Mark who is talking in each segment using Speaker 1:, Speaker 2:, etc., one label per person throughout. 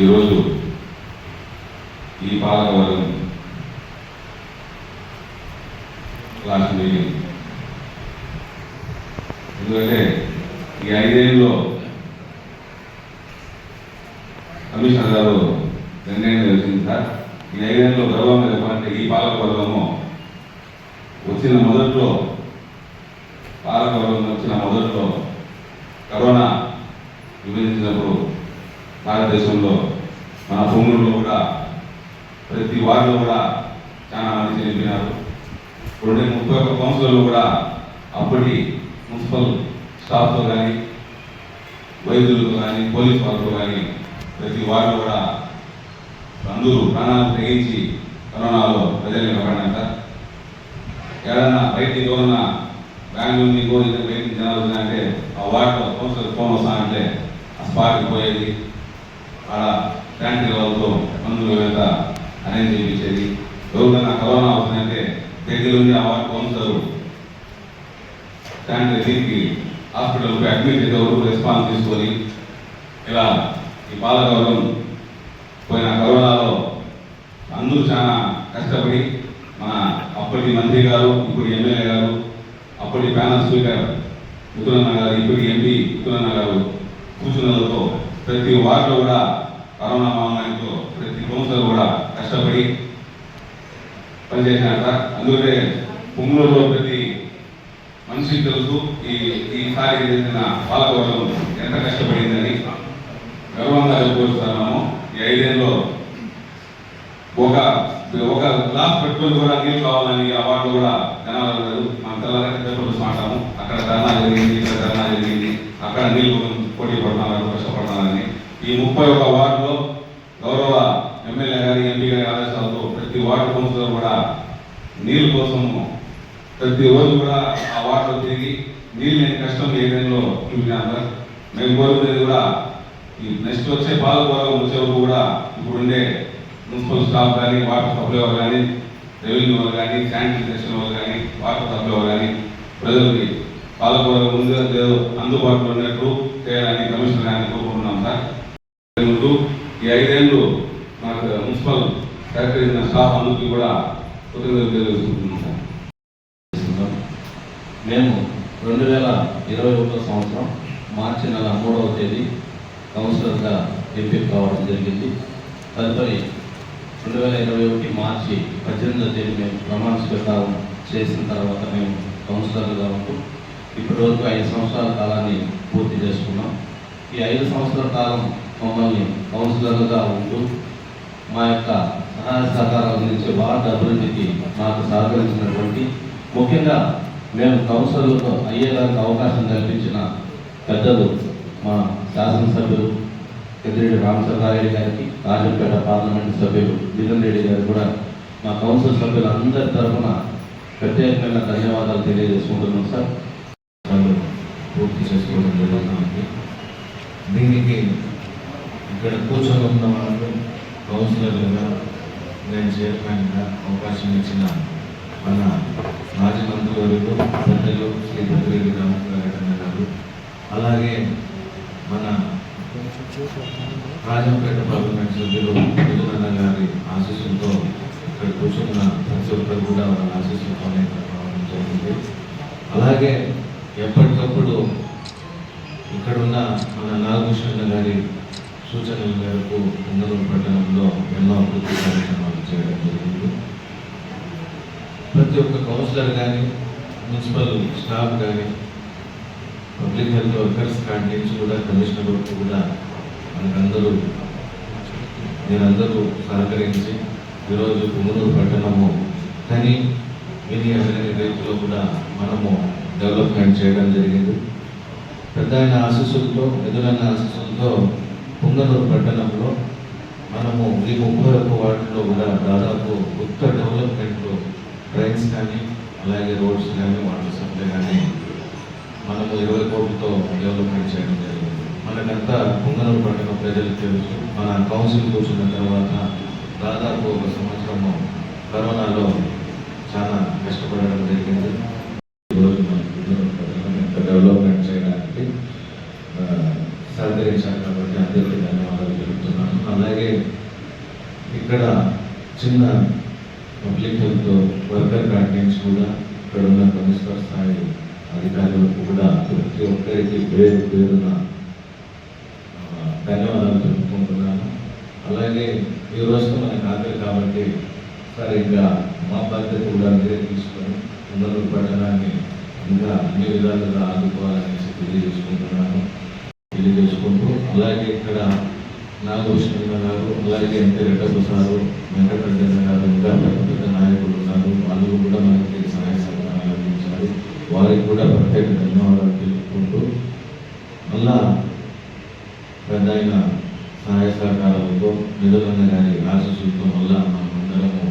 Speaker 1: ఈరోజు ఈ పాలకవర్గం లాస్ట్ మీటింగ్, ఎందుకంటే ఈ 5 ఏళ్ళలో కమిషనర్ గారు నిర్ణయం తెలిసింది సార్. ఈ 5 ఏళ్ళలో గర్వంగా చెప్పాలంటే ఈ పాలకవర్గము వచ్చిన మొదట్లో కరోనా విభజించినప్పుడు భారతదేశంలో మన భూముల్లో కూడా ప్రతి వార్డులో కూడా చాలా మంది చనిపోయినారు. 31 కౌన్సిలర్లు కూడా అప్పటి మున్సిపల్ స్టాఫ్తో కానీ, వైద్యులతో కానీ, పోలీస్ వాళ్ళతో కానీ ప్రతి వార్డులో కూడా అందరూ ప్రాణాలు తెగించి కరోనాలో ప్రజల్ని కాపాడినాక ఏదన్నా బయటికి ఎవరన్నా బెంగళూరు నీకు బయటికి జనాలు వచ్చినాయంటే ఆ వార్డులో కౌన్సిలర్ ఫోన్ వస్తానంటే ఆ స్పాట్కి పోయేది, ఆడ శానిటరీ వాళ్ళతో మందులు వేత అరేంజ్ చేయించేది. ఎవరికైనా కరోనా అవుతుందంటే దగ్గర ఉంది ఆ వార్డు కౌన్సిలర్ శానిటరీ దీనికి హాస్పిటల్కి అడ్మిట్ అయితే వరకు రెస్పాన్స్ తీసుకొని ఇలా ఈ పాలకవర్గం పోయిన కరోనాలో అందరూ చాలా కష్టపడి మన అప్పటి మంత్రి గారు, ఇప్పుడు ఎమ్మెల్యే గారు, అప్పటి ప్యానల్ స్పీకర్ ముతులన్న గారు, ఇప్పుడు ఎంపీ ముతులన్న గారు సూచనలతో ప్రతి వార్డులో కూడా కరోనా మహమ్మారితో ప్రతి కౌన్సిలర్ కూడా కష్టపడి పనిచేసినారు సార్. అందుకే పుంగూరులో ప్రతి మనిషికి తెలుసు ఈసారి జరిగిన పాలకవర్గం ఎంత కష్టపడిందని గర్వంగా చెప్పుకోవచ్చు సార్. మనము ఈ 5 ఏళ్ళలో ఒక గ్లాస్ పెట్టుకొని కూడా నీళ్ళు కావాలని ఆ వార్డు కూడా జనాలు మన తెల్లగా పేపర్లు మాట్లాము, అక్కడ ధర్నా జరిగింది, ఇక్కడ ధర్నా జరిగింది, అక్కడ నీళ్ళు పోటీ పడుతున్నారు, కష్టపడుతున్నారని ఈ 31 వార్డులో గౌరవ ఎమ్మెల్యే గారి, ఎంపీ గారి ఆదేశాలతో ప్రతి వార్డు కౌన్సిలర్ కూడా నీళ్ళ కోసము ప్రతిరోజు కూడా ఆ వార్డులో తిరిగి నీళ్ళు లేని కష్టం ఏదైనా చూపినారు సార్. మేము కోరుకునేది కూడా ఈ నెక్స్ట్ వచ్చే పాలకవర్గం వచ్చేవరకు కూడా ఇప్పుడుండే మున్సిపల్ స్టాఫ్ కానీ, వాటర్ సప్లై వాళ్ళు కానీ, రెవెన్యూ వాళ్ళు కానీ, శానిటైజేషన్ వాళ్ళు కానీ, వాటర్ సప్లై వాళ్ళు కానీ ప్రజలకి పాలకవర్గం ముందుగా అందుబాటులో ఉన్నట్టు చేయాలని కమిషనర్ గారిని కోరుకుంటున్నాం సార్. ఈ 5 ఏళ్ళు మనకు మున్సిపల్ సహకరించిన స్టాఫ్ అందరికీ కూడా కృతజ్ఞతలు తెలియజేసుకుంటున్నాం సార్.
Speaker 2: మేము 2021 సంవత్సరం మార్చి నెల 3వ తేదీ కౌన్సిలర్గా ఎంపిక కావడం జరిగింది. తదుపరి 2021 మార్చి 18వ తేదీ మేము ప్రమాణ స్వీకారం చేసిన తర్వాత మేము కౌన్సిలర్గా ఉంటూ ఇప్పటి వరకు 5 సంవత్సరాల కాలాన్ని పూర్తి చేసుకున్నాం. ఈ 5 సంవత్సరాల కాలం మమ్మల్ని కౌన్సిలర్గా ఉంటూ మా యొక్క సహాయ సహకారాలు అందించే వార్డు అభివృద్ధికి మాకు సహకరించినటువంటి, ముఖ్యంగా మేము కౌన్సిలర్లతో అయ్యేదానికి అవకాశం కల్పించిన పెద్దలు మా శాసనసభ్యులు పెద్దిరెడ్డి రామచంద్రారెడ్డి గారికి, రాజంపేట పార్లమెంటు సభ్యులు మిథున్ రెడ్డి గారు కూడా మా కౌన్సిల్ సభ్యులందరి తరఫున ప్రత్యేకమైన ధన్యవాదాలు తెలియజేసుకుంటున్నాం సార్.
Speaker 3: పూర్తి చేసుకోవడం జరుగుతుంది. దీనికి ఇక్కడ కూర్చొని ఉన్న వాళ్ళు కౌన్సిలర్లుగా, నేను చైర్మన్గా అవకాశం ఇచ్చిన మన మాజీ మంత్రివర్యులు పెద్దలు శ్రీ పెద్దిరెడ్డి రామచంద్రారెడ్డి గారు, అలాగే మన రాజంపేట పార్లమెంట్ సభ్యులు మిథునన్న గారి ఆశీస్సులతో ఇక్కడ కూర్చున్న ప్రతి ఒక్కరు కూడా వాళ్ళ ఆశీస్సులతోనే రావడం జరిగింది. అలాగే ఎప్పటికప్పుడు ఇక్కడున్న మన నాగభూషణ గారి సూచనల మేరకు పుంగనూరు పట్టణంలో ఎన్నో అభివృద్ధి కార్యక్రమాలు చేయడం జరిగింది. ప్రతి ఒక్క కౌన్సిలర్ కానీ, మున్సిపల్ స్టాఫ్ కానీ, పబ్లిక్ హెల్త్ వర్కర్స్ కాడి నుంచి కూడా కమిషనర్ వరకు కూడా మనకందరూ మీరందరూ సహకరించి ఈరోజు పుంగనూరు పట్టణము కానీ విని అనే రీతిలో కూడా మనము డెవలప్మెంట్ చేయడం జరిగింది. పెద్ద ఆయన ఆశీస్సులతో ఎదురైన ఆశీస్సులతో పుంగనూరు పట్టణంలో మనము ఈ 31 వార్డులో కూడా దాదాపు కొత్త డెవలప్మెంట్ ట్రైన్స్ కానీ అలాగే రోడ్స్ కానీ వాటర్ సప్లై కానీ మనము 20 కోట్లతో డెవలప్మెంట్ చేయడం జరిగింది. మనకంతా పుంగనూరు పట్టణ ప్రజలకు తెలుసు. మన కౌన్సిల్ కూర్చున్న తర్వాత దాదాపు 1 సంవత్సరము కరోనాలో చాలా కష్టపడడం జరిగింది. ఈరోజు మన పుంగనూరు పట్టణం డెవలప్మెంట్ చేయడానికి సహకరించారు కాబట్టి అందరికీ ధన్యవాదాలు తెలుపుతున్నాను. అలాగే ఇక్కడ చిన్న పబ్లిక్ హెల్త్ వర్కర్ క్యాంటీన్స్ కూడా ఇక్కడ ఉన్న కమిషనర్ స్థాయి అధికారులకు కూడా ప్రతి ఒక్కరికి పేరున ధన్యవాదాలు తెలుపుకుంటున్నాను. అలాగే ఈ రోజుతో మనకు ఆఖరి కాబట్టి సార్ ఇంకా మా బాధ్యత కూడా మీరే తీసుకొని పుంగనూరు పట్టణాన్ని ఇంకా అన్ని విధాలుగా ఆదుకోవాలనేసి తెలియజేసుకుంటూ అలాగే ఇక్కడ నాగభూషణ గారు అలాగే ఎంపీ రెడ్డప్ప సారు వెంకటరెడ్డి గారు ఇంకా పెద్ద నాయకులు ఉన్నారు. వాళ్ళు కూడా మనకి సహాయ సహకారాలు అందించారు. వారికి కూడా ప్రత్యేక ధన్యవాదాలు తెలుపుకుంటూ మళ్ళా పెద్ద అయిన సహాయ సహకారాలతో నిధులన్న గారి ఆశీస్సులతో మళ్ళా మనమందరము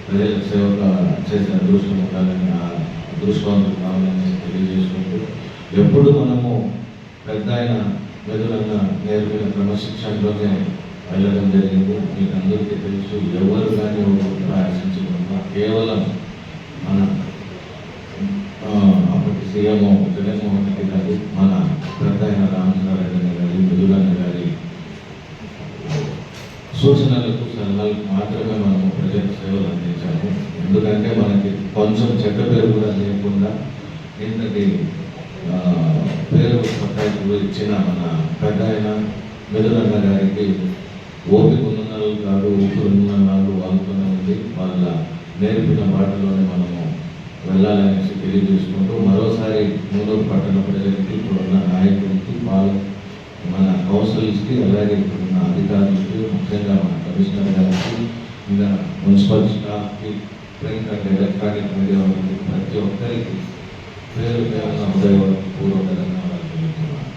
Speaker 3: ప్రజల సేవగా చేసే అదృష్టం ఉండాలని అదృష్టవంతులు కావాలని తెలియజేసుకుంటూ ఎప్పుడు మనము పెద్ద అయిన నిధులన్న నేర్పిన క్రమశిక్షణలోనే వెళ్ళడం జరిగింది. మీకు అందరికీ తెలుసు. ఎవరు కానీ ఒక ఆశించకుండా కేవలం మన అప్పటి సీఎం జగన్మోహన్ రెడ్డి గారు మన పెద్ద అయిన రామచంద్రారెడ్డి గారి నిధులన్న గారి సూచనలకు సలహాలకు మాత్రమే మనము ప్రజలకు సేవలు అందించాము. ఎందుకంటే మనకి కొంచెం చెడ్డ పేరు కూడా లేకుండా ఏంటంటే పేరు పట్టాలు ఇచ్చిన మన పెద్ద ఆయన మెదురన్న గారికి ఓపిక ఉన్ననాలు కాదు ఊపిరున్ననాలు వాళ్ళతోనే ఉంది. వాళ్ళ నేర్పిన బాటలోనే మనము వెళ్ళాలనేసి తెలియజేసుకుంటూ మరోసారి పుంగనూరు పట్టణ ప్రజలకి ఇప్పుడున్న నాయకులకి మన కౌన్సిల్స్కి అలాగే ఇప్పుడున్న అధికారులకి ముఖ్యంగా మన కమిషనర్ గారికి ఇంకా మున్సిపల్ స్టాఫ్కి ప్రింట్ అండ్ ఎలక్ట్రానిక్ మీడియా వాళ్ళకి ప్రతి ఒక్కరికి పేరు పేరున హృదయపూర్వక ధన్యవాదాలు తెలుపుతున్నాను.